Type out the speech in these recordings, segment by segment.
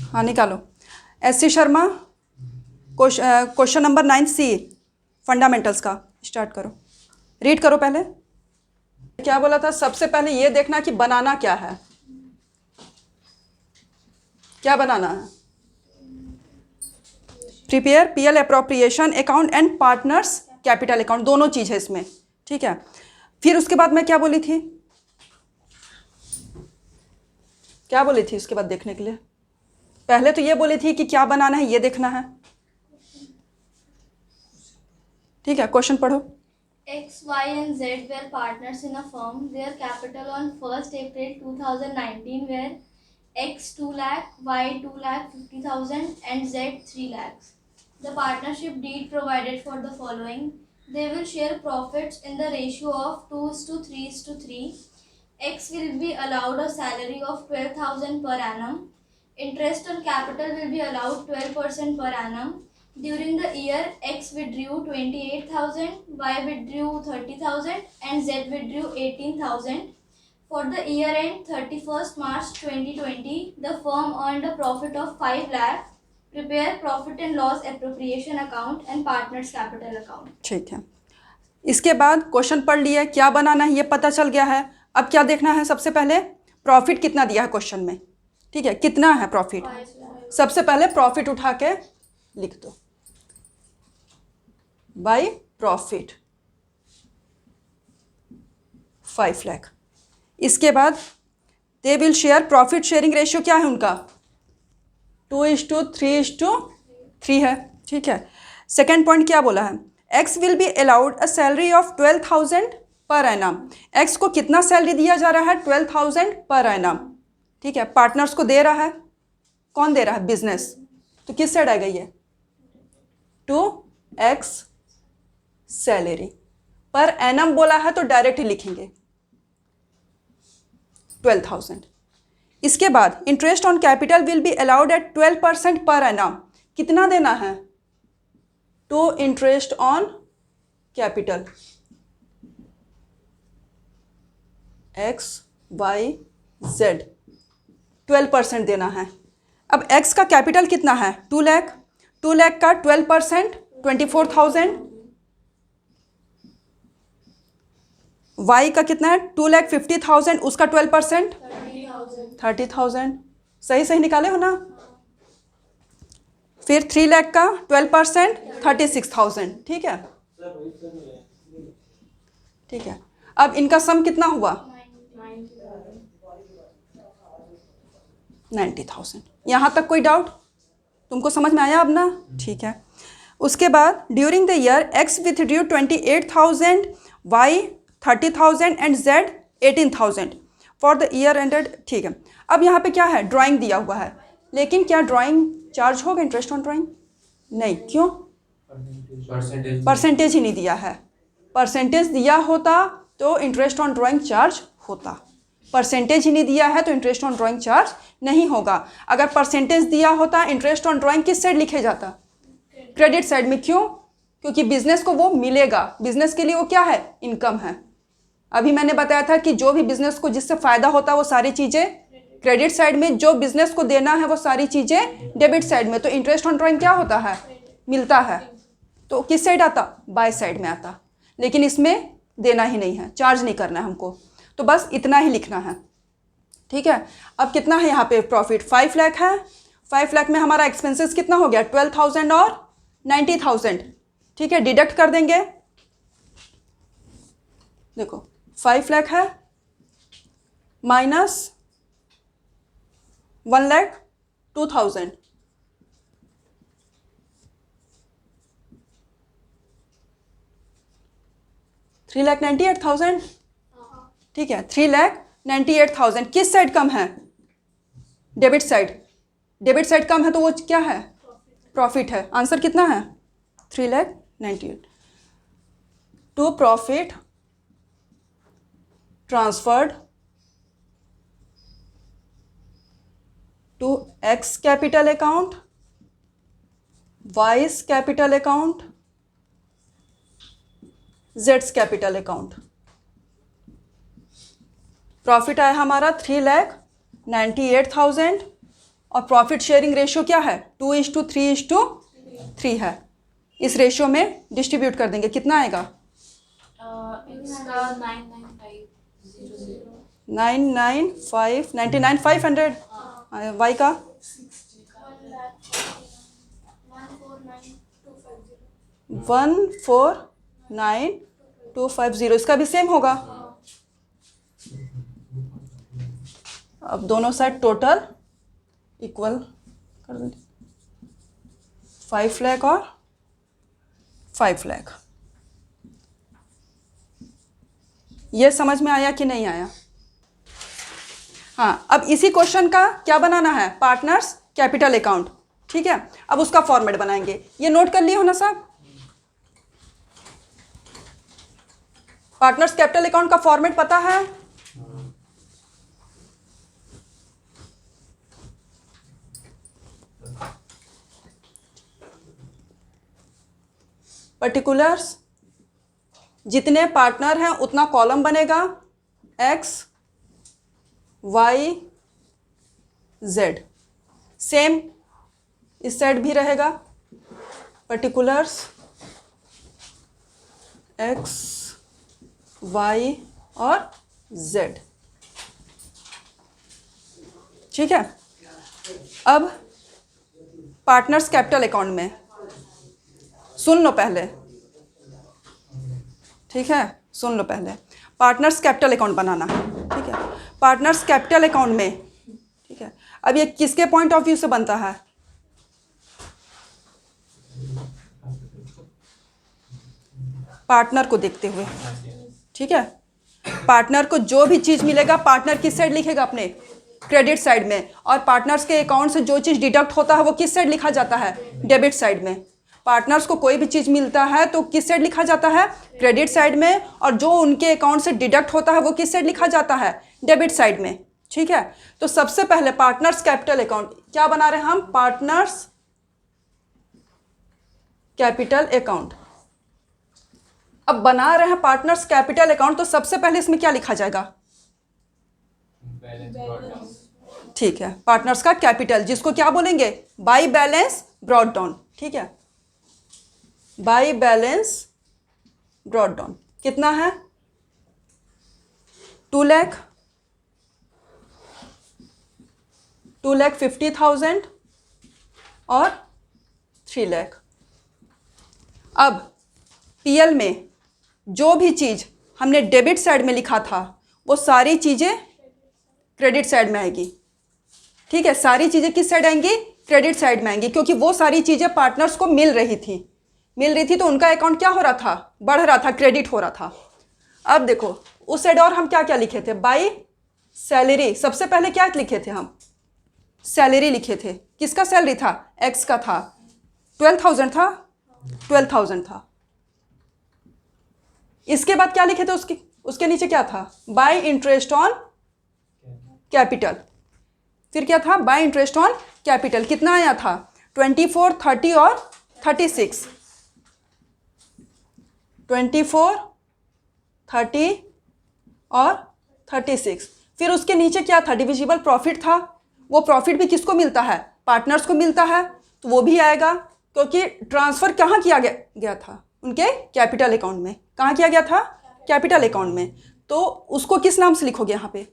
हाँ निकालो। SC. Sharma, question number 9C fundamentals का स्टार्ट करो, रीड करो। पहले क्या बोला था? सबसे पहले ये देखना कि बनाना क्या है, क्या बनाना है। Prepare PL appropriation account and partners capital account, दोनों चीज़ है इसमें, ठीक है। फिर उसके बाद मैं क्या बोली थी, क्या बोली थी उसके बाद देखने के लिए? पहले तो ये बोली थी कि क्या बनाना है ये देखना है, ठीक है। क्वेश्चन पढ़ो। X, Y and Z were partners in a firm. Their capital on 1st April 2019 were X 2 lakh, Y 2 lakh 50,000 and Z 3 lakhs. The partnership deed provided for the following. They will share profits in the ratio of 2:3:3. X will be allowed a salary of 12,000 per annum. Interest on capital will be allowed 12% per annum. During the year, X withdrew 28,000, Y withdrew 30,000 and Z withdrew 18,000. For the year end 31st March 2020, the firm earned a profit of 5 lakh. Prepare profit and loss appropriation account and partners capital account. ठीक है, इसके बाद question पढ़ लिया, क्या बनाना है ये पता चल गया है। अब क्या देखना है? सबसे पहले प्रॉफिट कितना दिया है क्वेश्चन में, ठीक है, कितना है प्रॉफिट। सबसे पहले प्रॉफिट उठा के लिख दो, बाय प्रॉफिट 5 लाख। इसके बाद they will share, profit sharing ratio क्या है उनका? 2:3:3 है, ठीक है। सेकेंड पॉइंट क्या बोला है? X will be allowed a salary of 12,000 per annum. X को कितना सैलरी दिया जा रहा है? 12,000 पर एनम, ठीक है। पार्टनर्स को दे रहा है, कौन दे रहा है? बिजनेस। तो किस साइड आएगा ये? 2x सैलरी पर एनम बोला है तो डायरेक्ट ही लिखेंगे 12,000। इसके बाद interest on capital will be allowed at 12% per annum. कितना देना है? To interest on capital X Y Z 12% देना है। अब एक्स का कैपिटल कितना है? 2 लाख। 2 लाख का 12% 24,000। वाई का कितना है? 2,50,000, उसका 12% 30,000। सही सही निकाले हो ना? फिर 3 लाख का 12% 36,000, ठीक है, ठीक है। अब इनका सम कितना हुआ? 90,000। यहाँ तक कोई डाउट? तुमको समझ में आया अब ना? ठीक है। उसके बाद during the year X withdrew 28,000, Y 30,000 and Z 18,000 for the year ended, ठीक है। अब यहाँ पे क्या है? ड्राइंग दिया हुआ है, लेकिन क्या ड्राइंग चार्ज होगा? इंटरेस्ट ऑन ड्राइंग नहीं, क्यों? परसेंटेज ही नहीं दिया है। परसेंटेज दिया होता तो इंटरेस्ट ऑन ड्राइंग चार्ज होता, परसेंटेज ही नहीं दिया है तो इंटरेस्ट ऑन ड्राइंग चार्ज नहीं होगा। अगर परसेंटेज दिया होता, इंटरेस्ट ऑन ड्राइंग किस साइड लिखे जाता? क्रेडिट साइड में। क्यों? क्योंकि बिजनेस को वो मिलेगा, बिजनेस के लिए वो क्या है? इनकम है। अभी मैंने बताया था कि जो भी बिजनेस को जिससे फायदा होता है वो सारी चीज़ें क्रेडिट साइड में, जो बिजनेस को देना है वो सारी चीज़ें डेबिट साइड में। तो इंटरेस्ट ऑन ड्राइंग क्या होता है? मिलता है। तो किस साइड आता? बाय साइड में आता। लेकिन इसमें देना ही नहीं है, चार्ज नहीं करना है हमको, तो बस इतना ही लिखना है, ठीक है। अब कितना है यहाँ पे प्रॉफिट? 5 लाख है। 5 लाख में हमारा एक्सपेंसेस कितना हो गया? 12,000 और 90,000, ठीक है। डिडक्ट कर देंगे, देखो 5 लाख है माइनस 1,02,000, थ्री लाख 98,000, ठीक है। 3,98,000 किस साइड कम है? Debit side. डेबिट साइड कम है तो वो क्या है? प्रॉफिट है। आंसर कितना है? 3,98,000 to profit transferred to X capital account, Y's capital account, जेड्स कैपिटल अकाउंट। प्रॉफिट आया हमारा 3,98,000 और प्रॉफिट शेयरिंग रेशियो क्या है 2:3:3 है। इस रेशियो में डिस्ट्रीब्यूट कर देंगे, कितना आएगा? इसका 99500 99,500। वाई का 149,250। इसका भी सेम होगा। अब दोनों साइड टोटल इक्वल कर देंगे, 5 लाख और 5 लाख। ये समझ में आया कि नहीं आया? हाँ, अब इसी क्वेश्चन का क्या बनाना है? Partners capital account. ठीक है, अब उसका फॉर्मेट बनाएंगे। ये नोट कर लिए हो ना साहब? पार्टनर्स कैपिटल अकाउंट का फॉर्मेट पता है? पर्टिकुलर्स, जितने पार्टनर हैं उतना कॉलम बनेगा, एक्स वाई जेड। सेम इस साइड भी रहेगा, पर्टिकुलर्स एक्स वाई और जेड। ठीक है, अब पार्टनर्स कैपिटल अकाउंट में सुन लो पहले। ठीक है, सुन लो पहले। पार्टनर्स कैपिटल अकाउंट बनाना है। ठीक है, पार्टनर्स कैपिटल अकाउंट में, ठीक है, अब ये किसके पॉइंट ऑफ व्यू से बनता है? पार्टनर को देखते हुए। ठीक है, पार्टनर को जो भी चीज मिलेगा पार्टनर किस साइड लिखेगा? अपने क्रेडिट साइड में। और पार्टनर्स के अकाउंट से जो चीज डिडक्ट होता है वो किस साइड लिखा जाता है? डेबिट साइड में। पार्टनर्स को कोई भी चीज मिलता है तो किस साइड लिखा जाता है? क्रेडिट साइड में। और जो उनके अकाउंट से डिडक्ट होता है वो किस साइड लिखा जाता है? डेबिट साइड में। ठीक है, तो सबसे पहले पार्टनर्स कैपिटल अकाउंट क्या बना रहे हैं हम? Partners capital account. अब बना रहे हैं पार्टनर्स कैपिटल अकाउंट, तो सबसे पहले इसमें क्या लिखा जाएगा? ठीक है, पार्टनर्स का कैपिटल, जिसको क्या बोलेंगे? By balance brought down. ठीक है, बाई बैलेंस ब्रॉट डाउन कितना है? 2,50,000 और 3 लाख। अब पीएल में जो भी चीज हमने डेबिट साइड में लिखा था वो सारी चीजें क्रेडिट साइड में आएगी। ठीक है, सारी चीजें किस साइड आएंगी? क्रेडिट साइड में आएंगी, क्योंकि वो सारी चीजें पार्टनर्स को मिल रही थी तो उनका अकाउंट क्या हो रहा था? बढ़ रहा था, क्रेडिट हो रहा था। अब देखो उस साइड और हम क्या क्या लिखे थे? By salary. सबसे पहले क्या लिखे थे हम? सैलरी लिखे थे। किसका सैलरी था? एक्स का था। 12,000 था, 12,000 था। इसके बाद क्या लिखे थे? उसके नीचे क्या था? Bye interest on capital. फिर क्या था? Bye interest on capital. कितना आया था? 24, 30 और 36। 24, 30 और 36। फिर उसके नीचे क्या था? डिविजिबल प्रॉफिट था। वो प्रॉफिट भी किसको मिलता है? पार्टनर्स को मिलता है, तो वो भी आएगा, क्योंकि ट्रांसफर कहाँ किया गया था? उनके कैपिटल अकाउंट में। कहाँ किया गया था? कैपिटल अकाउंट में। तो उसको किस नाम से लिखोगे यहाँ पे?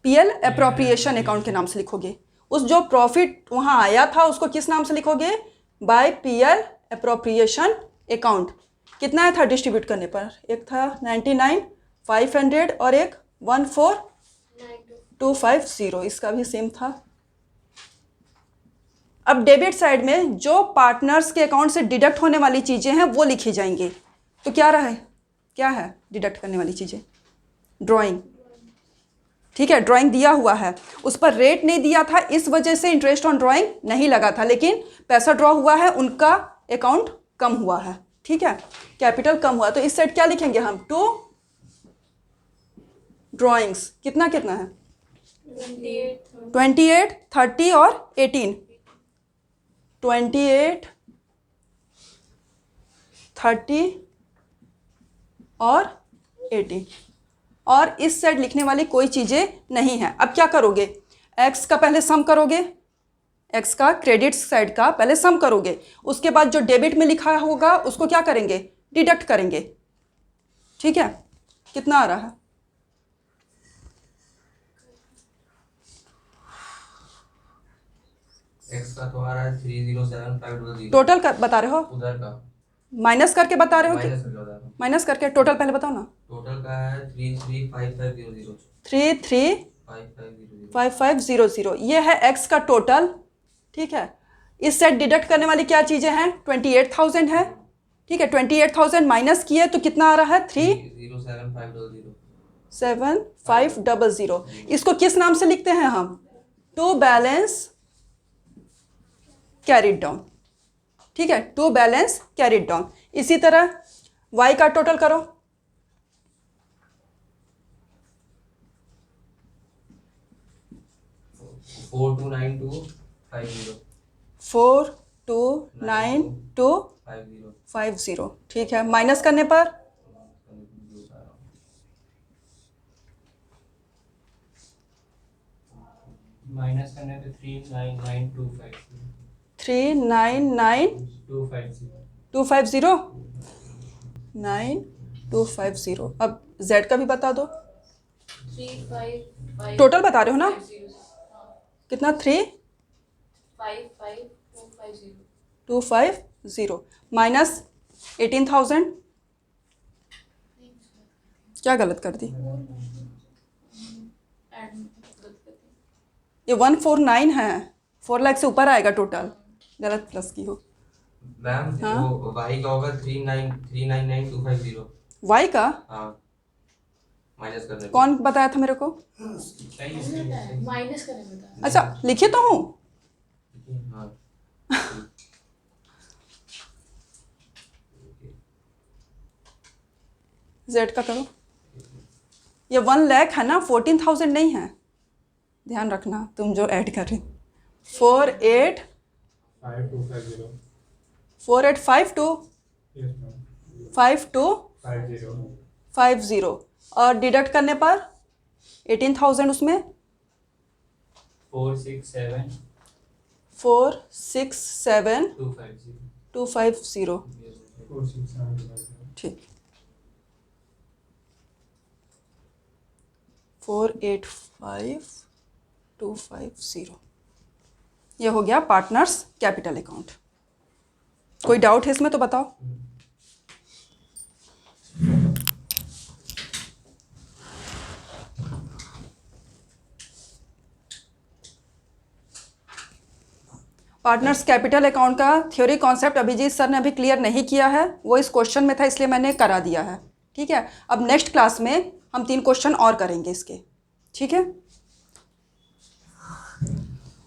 पीएल एप्रोप्रिएशन अकाउंट के नाम से लिखोगे। उस जो प्रॉफिट वहाँ आया था उसको किस नाम से लिखोगे? By PL appropriation account. कितना आया था डिस्ट्रीब्यूट करने पर? एक था 99,500 और एक 14,250। इसका भी सेम था। अब डेबिट साइड में जो पार्टनर्स के अकाउंट से डिडक्ट होने वाली चीज़ें हैं वो लिखी जाएंगी। तो क्या है डिडक्ट करने वाली चीज़ें? ड्राइंग। ठीक है, ड्राइंग दिया हुआ है, उस पर रेट नहीं दिया था, इस वजह से इंटरेस्ट ऑन ड्राइंग नहीं लगा था, लेकिन पैसा ड्रॉ हुआ है, उनका अकाउंट कम हुआ है। ठीक है, कैपिटल कम हुआ, तो इस साइड क्या लिखेंगे हम? 2 ड्राइंग्स। कितना है? 28, 30 और 18। 28, 30 और 18। और इस साइड लिखने वाली कोई चीज़ें नहीं है। अब क्या करोगे? एक्स का पहले सम करोगे, एक्स का क्रेडिट साइड का पहले सम करोगे, उसके बाद जो डेबिट में लिखा होगा उसको क्या करेंगे, डिडक्ट करेंगे। ठीक है, कितना आ रहा है? एक्स का तो आ रहा है 307500। टोटल का बता रहे हो, उधर का माइनस करके बता रहे हो कि माइनस करके बता रहा हूँ। माइनस करके? टोटल पहले बताओ ना। टोटल का है 335500। 5500। 335500, ये है एक्स का टोटल। ठीक है, इस सेट डिडक्ट करने वाली क्या चीज़ें हैं, 28,000 है। ठीक है, 28,000 माइनस किए तो कितना आ रहा है, 307500। 7500। इसको किस नाम से लिखते हैं हम, टू बैलेंस कैरिड डाउन। ठीक है, टू बैलेंस कैरिड डाउन। इसी तरह वाई का टोटल करो, 429250। 429250। ठीक है, माइनस करने पर माइनस करने पे 399250। 399250 9250। अब जेड का भी बता दो, 355 टोटल बता रहे हो ना, 50। कितना, 55250 माइनस 18,000। क्या गलत कर दी, ये 149 है, 4 लाख से ऊपर आएगा टोटल, गलत प्लस की हो। मैम हाँ? वो वाई का होगा 399250। वाई का हाँ, माइनस करने पे। कौन बताया था मेरे को? माइनस करने में था। अच्छा, लिखे तो हूँ। हाँ। जेड का करो, ये 1 लाख है ना, 14,000 नहीं है, ध्यान रखना तुम जो ऐड कर रहे। 5250। 4852 यस मैम। 5250 और डिडक्ट करने पर 18,000 उसमें 467 250। 467,250। 467। ठीक, 485250। ये हो गया पार्टनर्स कैपिटल अकाउंट। कोई डाउट है इसमें तो बताओ। पार्टनर्स कैपिटल अकाउंट का थ्योरी कॉन्सेप्ट अभिजीत सर ने अभी क्लियर नहीं किया है, वो इस क्वेश्चन में था इसलिए मैंने करा दिया है। ठीक है, अब नेक्स्ट क्लास में हम 3 क्वेश्चन और करेंगे इसके। ठीक है।